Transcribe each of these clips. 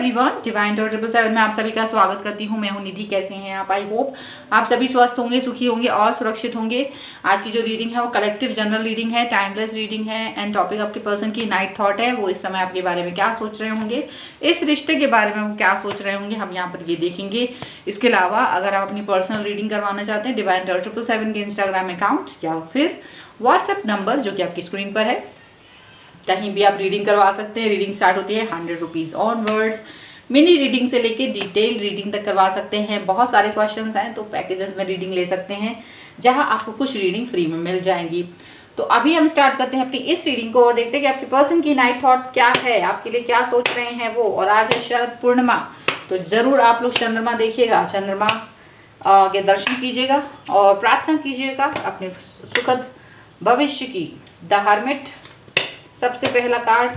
Everyone, divine Tor 777 में आप सभी का स्वागत करती हूँ। मैं हूँ निधि। कैसे हैं आप? आई होप आप सभी स्वस्थ होंगे, सुखी होंगे और सुरक्षित होंगे। आज की जो रीडिंग है वो कलेक्टिव जनरल रीडिंग है, टाइमलेस रीडिंग है एंड टॉपिक आपके पर्सन की नाइट थॉट है। वो इस समय आपके बारे में क्या सोच रहे होंगे, इस रिश्ते के बारे में वो क्या सोच रहे होंगे, हम यहाँ पर ये देखेंगे। इसके अलावा अगर आप अपनी पर्सनल रीडिंग करवाना चाहते हैं, डिवाइन टॉर 777 के इंस्टाग्राम अकाउंट या फिर व्हाट्सएप नंबर जो कि आपकी स्क्रीन पर है, कहीं भी आप रीडिंग करवा सकते हैं। रीडिंग स्टार्ट होती है 100 रुपीज़ ऑनवर्ड्स। मिनी रीडिंग से लेके डिटेल रीडिंग तक करवा सकते हैं। बहुत सारे क्वेश्चंस हैं तो पैकेजेस में रीडिंग ले सकते हैं जहां आपको कुछ रीडिंग फ्री में मिल जाएंगी। तो अभी हम स्टार्ट करते हैं अपनी इस रीडिंग को और देखते हैं कि आपके पर्सन की नाइट थॉट क्या है, आपके लिए क्या सोच रहे हैं वो। और आज है शरद पूर्णिमा, तो जरूर आप लोग चंद्रमा देखिएगा, चंद्रमा के दर्शन कीजिएगा और प्रार्थना कीजिएगा अपने सुखद भविष्य की। द हर्मिट सबसे पहला कार्ड,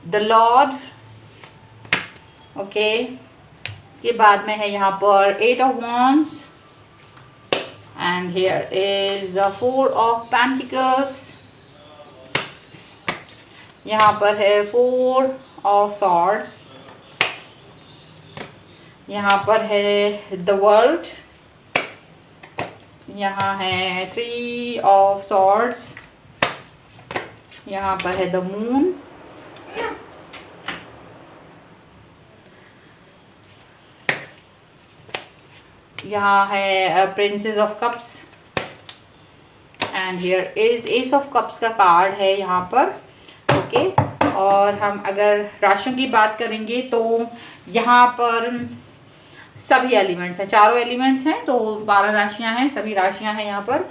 द लॉर्ड। ओके, इसके बाद में है यहाँ पर 8 of wands and here is the 4 of pentacles. यहाँ पर है 4 ऑफ swords। यहाँ पर है द वर्ल्ड। यहाँ है 3 ऑफ swords। यहाँ पर है द मून। यहाँ है princess of cups and here is S of cups का कार्ड है यहाँ पर। ओके, और हम अगर राशियों की बात करेंगे तो यहाँ पर सभी एलिमेंट्स हैं, चारों एलिमेंट्स हैं, तो 12 राशियाँ हैं, सभी राशियाँ हैं यहाँ पर।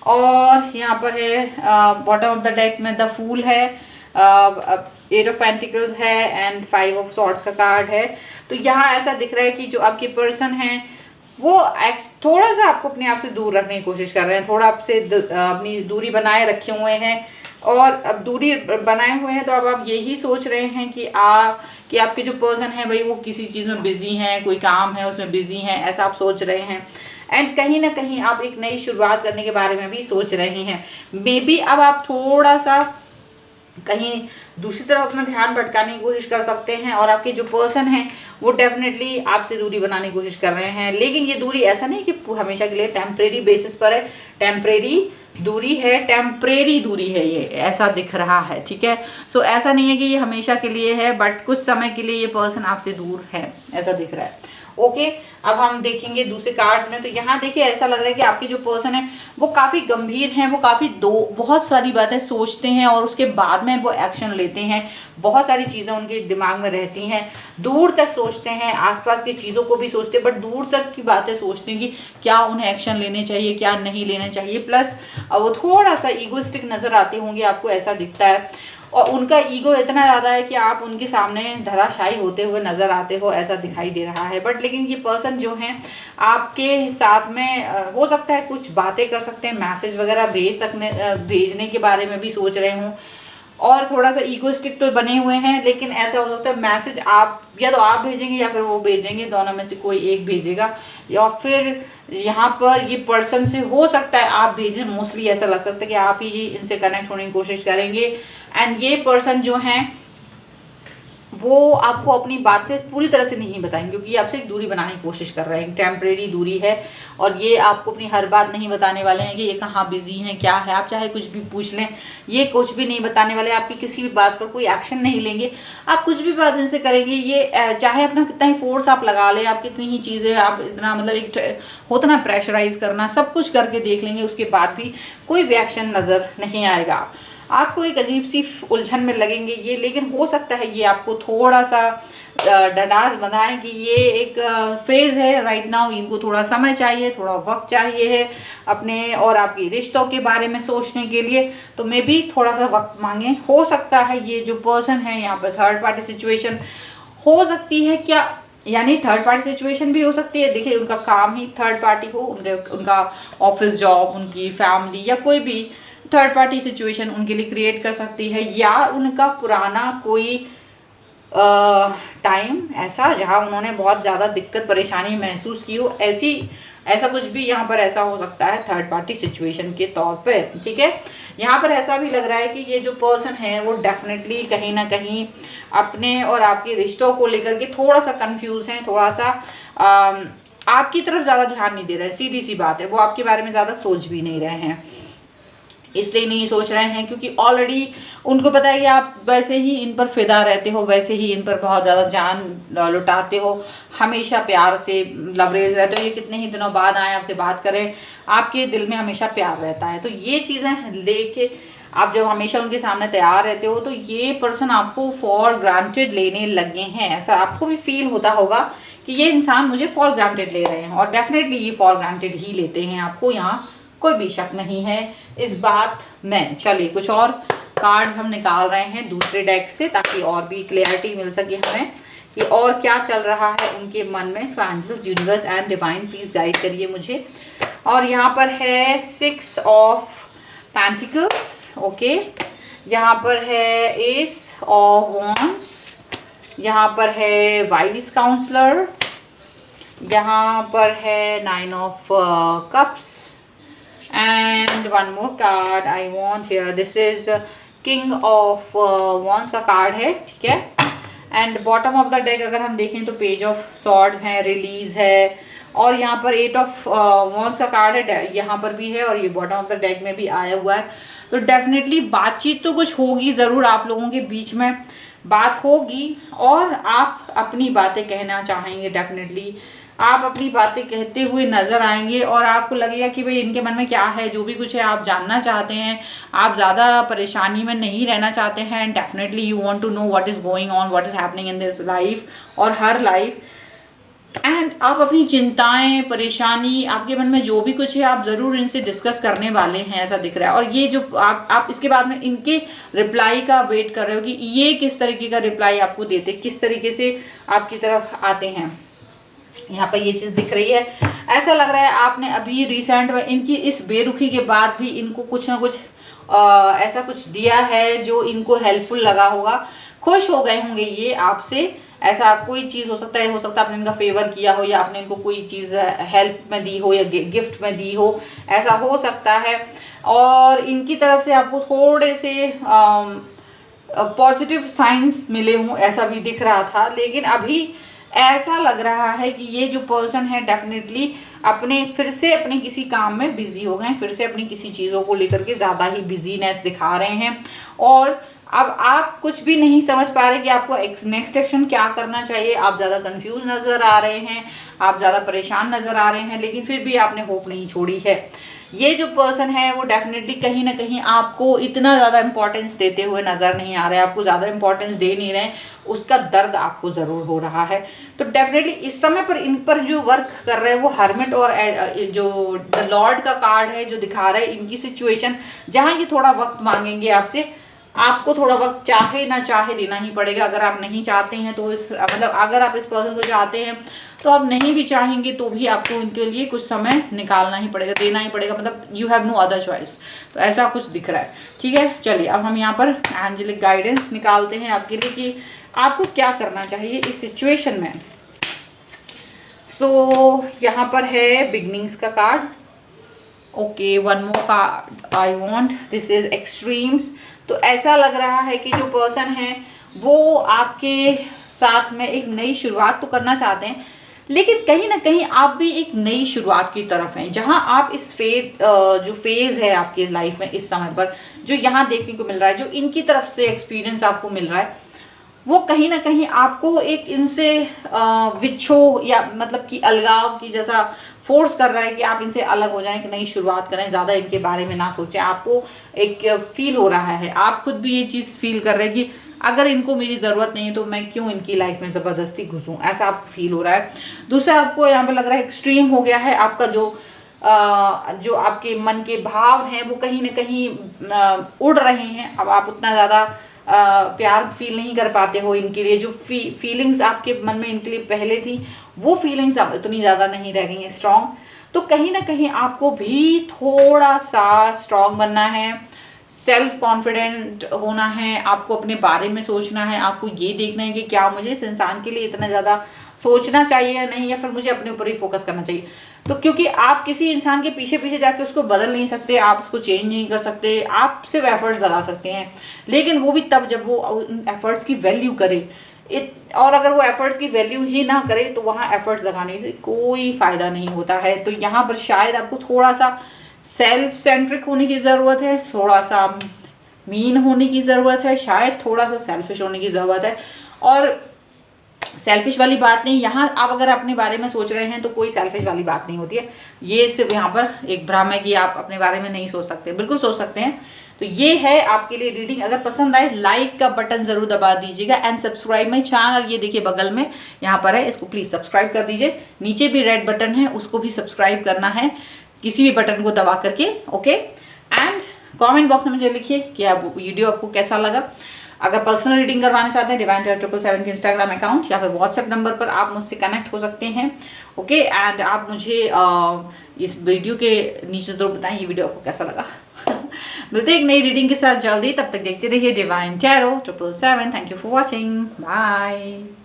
और यहाँ पर है बॉटम ऑफ द डेक में द फूल है, 8 ऑफ पेंटिकल्स है एंड 5 ऑफ सॉर्ड्स का कार्ड है। तो यहाँ ऐसा दिख रहा है कि जो आपके पर्सन हैं वो थोड़ा सा आपको अपने आप से दूर रखने की कोशिश कर रहे हैं, थोड़ा आपसे अपनी दूरी बनाए रखे हुए हैं। और अब दूरी बनाए हुए हैं तो अब आप यही सोच रहे हैं कि आपके जो पर्सन है भाई वो किसी चीज़ में बिजी हैं, कोई काम है उसमें बिजी हैं, ऐसा आप सोच रहे हैं। एंड कहीं ना कहीं आप एक नई शुरुआत करने के बारे में भी सोच रहे हैं। मे बी अब आप थोड़ा सा कहीं दूसरी तरफ अपना ध्यान भटकाने की कोशिश कर सकते हैं और आपके जो पर्सन हैं वो डेफिनेटली आपसे दूरी बनाने की कोशिश कर रहे हैं। लेकिन ये दूरी ऐसा नहीं कि हमेशा के लिए टेम्परेरी बेसिस पर है, टेम्परेरी दूरी है, टेम्परेरी दूरी है, ये ऐसा दिख रहा है। ठीक है, सो ऐसा नहीं है कि ये हमेशा के लिए है, बट कुछ समय के लिए ये पर्सन आपसे दूर है, ऐसा दिख रहा है। ओके, अब हम देखेंगे दूसरे कार्ड में। तो यहाँ देखिए ऐसा लग रहा है कि आपके जो पर्सन है वो काफ़ी गंभीर हैं, वो बहुत सारी बातें सोचते हैं और उसके बाद में वो एक्शन लेते हैं। बहुत सारी चीज़ें उनके दिमाग में रहती हैं, दूर तक सोचते हैं, आसपास की चीज़ों को भी सोचते हैं, बट दूर तक की बातें सोचते हैं कि क्या उन्हें एक्शन लेने चाहिए, क्या नहीं लेना चाहिए। प्लस वो थोड़ा सा ईगोइस्टिक नज़र आते होंगे, आपको ऐसा दिखता है। और उनका ईगो इतना ज़्यादा है कि आप उनके सामने धराशायी होते हुए नज़र आते हो, ऐसा दिखाई दे रहा है। बट लेकिन ये पर्सन जो हैं आपके साथ में हो सकता है कुछ बातें कर सकते हैं, मैसेज वगैरह भेजने के बारे में भी सोच रहे हों। और थोड़ा सा ईगोइस्टिक तो बने हुए हैं, लेकिन ऐसा हो सकता है मैसेज आप या तो आप भेजेंगे या फिर वो भेजेंगे, दोनों में से कोई एक भेजेगा। या फिर यहाँ पर ये पर्सन से हो सकता है आप भेजें, मोस्टली ऐसा लग सकता है कि आप ही इनसे कनेक्ट होने की कोशिश करेंगे। एंड ये पर्सन जो हैं वो आपको अपनी बातें पूरी तरह से नहीं बताएंगे क्योंकि आपसे एक दूरी बनाने की कोशिश कर रहे हैं, टेम्परेरी दूरी है। और ये आपको अपनी हर बात नहीं बताने वाले हैं कि ये कहाँ बिजी हैं, क्या है। आप चाहे कुछ भी पूछ लें, ये कुछ भी नहीं बताने वाले, आपकी किसी भी बात पर कोई एक्शन नहीं लेंगे। आप कुछ भी बात इनसे करेंगे, ये चाहे अपना कितना ही फोर्स आप लगा लें, आप कितनी ही चीज़ें आप इतना मतलब एक होता ना प्रेशराइज करना, सब कुछ करके देख लेंगे, उसके बाद भी कोई भी एक्शन नज़र नहीं आएगा। आपको एक अजीब सी उलझन में लगेंगे ये, लेकिन हो सकता है ये आपको थोड़ा सा डरास बनाएं कि ये एक फेज़ है राइट नाउ, इनको थोड़ा समय चाहिए, थोड़ा वक्त चाहिए है अपने और आपके रिश्तों के बारे में सोचने के लिए। तो मे भी थोड़ा सा वक्त मांगे। हो सकता है ये जो पर्सन है यहाँ पर थर्ड पार्टी सिचुएशन हो सकती है, क्या यानी थर्ड पार्टी सिचुएशन भी हो सकती है। देखिए उनका काम ही थर्ड पार्टी हो, उनका ऑफिस जॉब, उनकी फैमिली या कोई भी थर्ड पार्टी सिचुएशन उनके लिए क्रिएट कर सकती है। या उनका पुराना कोई टाइम ऐसा जहाँ उन्होंने बहुत ज़्यादा दिक्कत परेशानी महसूस की हो, ऐसा कुछ भी यहाँ पर ऐसा हो सकता है थर्ड पार्टी सिचुएशन के तौर पे, ठीक है। यहाँ पर ऐसा भी लग रहा है कि ये जो पर्सन है वो डेफिनेटली कहीं ना कहीं अपने और आपके रिश्तों को लेकर के थोड़ा सा कंफ्यूज हैं, थोड़ा सा आपकी तरफ ज़्यादा ध्यान नहीं दे रहे हैं। सीधी सी बात है, वो आपके बारे में ज़्यादा सोच भी नहीं रहे हैं। इसलिए नहीं सोच रहे हैं क्योंकि ऑलरेडी उनको पता है कि आप वैसे ही इन पर फिदा रहते हो, वैसे ही इन पर बहुत ज़्यादा जान लुटाते हो, हमेशा प्यार से लवरेज रहते हो। ये कितने ही दिनों बाद आए आपसे बात करें, आपके दिल में हमेशा प्यार रहता है। तो ये चीज़ें लेके आप जब हमेशा उनके सामने तैयार रहते हो तो ये पर्सन आपको फॉर ग्रांटेड लेने लगे हैं। ऐसा आपको भी फील होता होगा कि ये इंसान मुझे फॉर ग्रांटेड ले रहे हैं, और डेफिनेटली ये फॉर ग्रांटेड ही लेते हैं आपको, यहाँ कोई भी शक नहीं है इस बात में। चलिए कुछ और कार्ड्स हम निकाल रहे हैं दूसरे डेक से ताकि और भी क्लियरिटी मिल सके हमें कि और क्या चल रहा है उनके मन में। So angels, universe and divine please guide करिए मुझे। और यहाँ पर है 6 ऑफ पेंटिकल्स, ओके। यहाँ पर है एस ऑफ वॉन्ड्स, यहाँ पर है वाइज काउंसलर, यहाँ पर है 9 of cups, and one more card I want here, this is king of wands का कार्ड है, ठीक है। And bottom of the deck अगर हम देखें तो पेज ऑफ सॉर्ड्स है, रिलीज है, और यहाँ पर 8 ऑफ wands का कार्ड है, यहाँ पर भी है, और ये बॉटम ऑफ द डेक में भी आया हुआ है। तो डेफिनेटली बातचीत तो कुछ होगी ज़रूर, आप लोगों के बीच में बात होगी और आप अपनी बातें कहना चाहेंगे। डेफिनेटली आप अपनी बातें कहते हुए नजर आएंगे और आपको लगेगा कि भाई इनके मन में क्या है, जो भी कुछ है आप जानना चाहते हैं, आप ज़्यादा परेशानी में नहीं रहना चाहते हैं। And definitely you want to know what is going on, what is happening in this life और हर लाइफ। एंड आप अपनी चिंताएं, परेशानी, आपके मन में जो भी कुछ है आप ज़रूर इनसे डिस्कस करने वाले हैं, ऐसा दिख रहा है। और ये जो आप इसके बाद में इनके रिप्लाई का वेट कर रहे हो कि ये किस तरीके का रिप्लाई आपको देते, किस तरीके से आपकी तरफ आते हैं। यहाँ पर ये चीज़ दिख रही है, ऐसा लग रहा है आपने अभी रिसेंट में इनकी इस बेरुखी के बाद भी इनको कुछ ना कुछ ऐसा कुछ दिया है जो इनको हेल्पफुल लगा होगा, खुश हो गए होंगे ये आपसे। ऐसा कोई चीज़ हो सकता है आपने इनका फेवर किया हो, या आपने इनको कोई चीज़ हेल्प में दी हो या गिफ्ट में दी हो, ऐसा हो सकता है। और इनकी तरफ से आपको थोड़े से पॉजिटिव साइंस मिले हों, ऐसा भी दिख रहा था। लेकिन अभी ऐसा लग रहा है कि ये जो पर्सन है डेफिनेटली फिर से अपने किसी काम में बिजी हो गए, फिर से अपनी किसी चीज़ों को लेकर के ज़्यादा ही बिजीनेस दिखा रहे हैं। और अब आप कुछ भी नहीं समझ पा रहे कि आपको नेक्स्ट एक्शन क्या करना चाहिए। आप ज़्यादा कंफ्यूज नज़र आ रहे हैं, आप ज़्यादा परेशान नज़र आ रहे हैं, लेकिन फिर भी आपने होप नहीं छोड़ी है। ये जो पर्सन है वो डेफिनेटली कहीं ना कहीं आपको इतना ज़्यादा इंपॉर्टेंस देते हुए नज़र नहीं आ रहे, आपको ज़्यादा इंपॉर्टेंस दे नहीं रहे, उसका दर्द आपको ज़रूर हो रहा है। तो डेफिनेटली इस समय पर इन पर जो वर्क कर रहे हैं वो हर्मिट और जो द लॉर्ड का कार्ड है जो दिखा रहा है इनकी सिचुएशन, जहाँ ये थोड़ा वक्त मांगेंगे आपसे, आपको थोड़ा वक्त चाहे ना चाहे लेना ही पड़ेगा। अगर आप नहीं चाहते हैं तो अगर आप इस पर्सन को चाहते हैं तो आप नहीं भी चाहेंगे तो भी आपको इनके लिए कुछ समय निकालना ही पड़ेगा, देना ही पड़ेगा, मतलब you have no other choice. तो ऐसा कुछ दिख रहा है, ठीक है। चलिए अब हम यहाँ पर एंजेलिक गाइडेंस निकालते हैं आपके लिए कि आपको क्या करना चाहिए इस सिचुएशन में। सो यहाँ पर है बिगनिंग्स का card, okay. One more card I want, this is extremes. तो ऐसा लग रहा है कि जो पर्सन है वो आपके साथ में एक नई शुरुआत तो करना चाहते हैं, लेकिन कहीं ना कहीं आप भी एक नई शुरुआत की तरफ हैं, जहां आप इस जो फेज है आपकी लाइफ में इस समय पर जो यहाँ देखने को मिल रहा है, जो इनकी तरफ से एक्सपीरियंस आपको मिल रहा है, वो कहीं ना कहीं आपको एक इनसे विच्छो या मतलब कि अलगाव की जैसा फोर्स कर रहा है कि आप इनसे अलग हो जाएं, एक नई शुरुआत करें, ज़्यादा इनके बारे में ना सोचें। आपको एक फील हो रहा है, आप खुद भी ये चीज़ फील कर रहे हैं कि अगर इनको मेरी ज़रूरत नहीं है तो मैं क्यों इनकी लाइफ में ज़बरदस्ती घुसूं, ऐसा आपको फील हो रहा है। दूसरा, आपको यहाँ पर लग रहा है एक्सट्रीम हो गया है आपका जो आपके मन के भाव हैं वो कहीं ना कहीं उड़ रहे हैं। अब आप उतना ज़्यादा प्यार फील नहीं कर पाते हो इनके लिए, जो फीलिंग्स आपके मन में इनके लिए पहले थी वो फीलिंग्स अब इतनी ज़्यादा नहीं रह गई हैं स्ट्रॉन्ग। तो कहीं ना कहीं आपको भी थोड़ा सा स्ट्रॉन्ग बनना है, सेल्फ कॉन्फिडेंट होना है, आपको अपने बारे में सोचना है, आपको ये देखना है कि क्या मुझे इस इंसान के लिए इतना ज़्यादा सोचना चाहिए या नहीं, या फिर मुझे अपने ऊपर ही फोकस करना चाहिए। तो क्योंकि आप किसी इंसान के पीछे पीछे जाके उसको बदल नहीं सकते, आप उसको चेंज नहीं कर सकते, आप सिर्फ एफर्ट्स लगा सकते हैं, लेकिन वो भी तब जब वो उन एफर्ट्स की वैल्यू करे। और अगर वो एफर्ट्स की वैल्यू ही ना करे तो वहाँ एफर्ट्स लगाने से कोई फ़ायदा नहीं होता है। तो यहाँ पर शायद आपको थोड़ा सा सेल्फ सेंट्रिक होने की ज़रूरत है, थोड़ा सा मीन होने की ज़रूरत है, शायद थोड़ा सा सेल्फिश होने की ज़रूरत है। और सेल्फिश वाली बात नहीं, यहाँ आप अगर अपने बारे में सोच रहे हैं तो कोई सेल्फिश वाली बात नहीं होती है। ये सिर्फ यहाँ पर एक भ्रम है कि आप अपने बारे में नहीं सोच सकते, बिल्कुल सोच सकते हैं। तो ये है आपके लिए रीडिंग। अगर पसंद आए लाइक का बटन ज़रूर दबा दीजिएगा एंड सब्सक्राइब माई चैनल, ये देखिए बगल में यहाँ पर है, इसको प्लीज़ सब्सक्राइब कर दीजिए। नीचे भी रेड बटन है, उसको भी सब्सक्राइब करना है, किसी भी बटन को दबा करके, ओके। एंड कमेंट बॉक्स में मुझे लिखिए कि आप वीडियो आपको कैसा लगा। अगर पर्सनल रीडिंग करवाना चाहते हैं डिवाइन टारot 777 के इंस्टाग्राम अकाउंट या फिर व्हाट्सएप नंबर पर आप मुझसे कनेक्ट हो सकते हैं, ओके। एंड आप मुझे इस वीडियो के नीचे जरूर बताएं ये वीडियो आपको कैसा लगा। मिलते हैं एक नई रीडिंग के साथ जल्दी, तब तक देखते रहिए divine tarot 777। Thank you for watching, bye.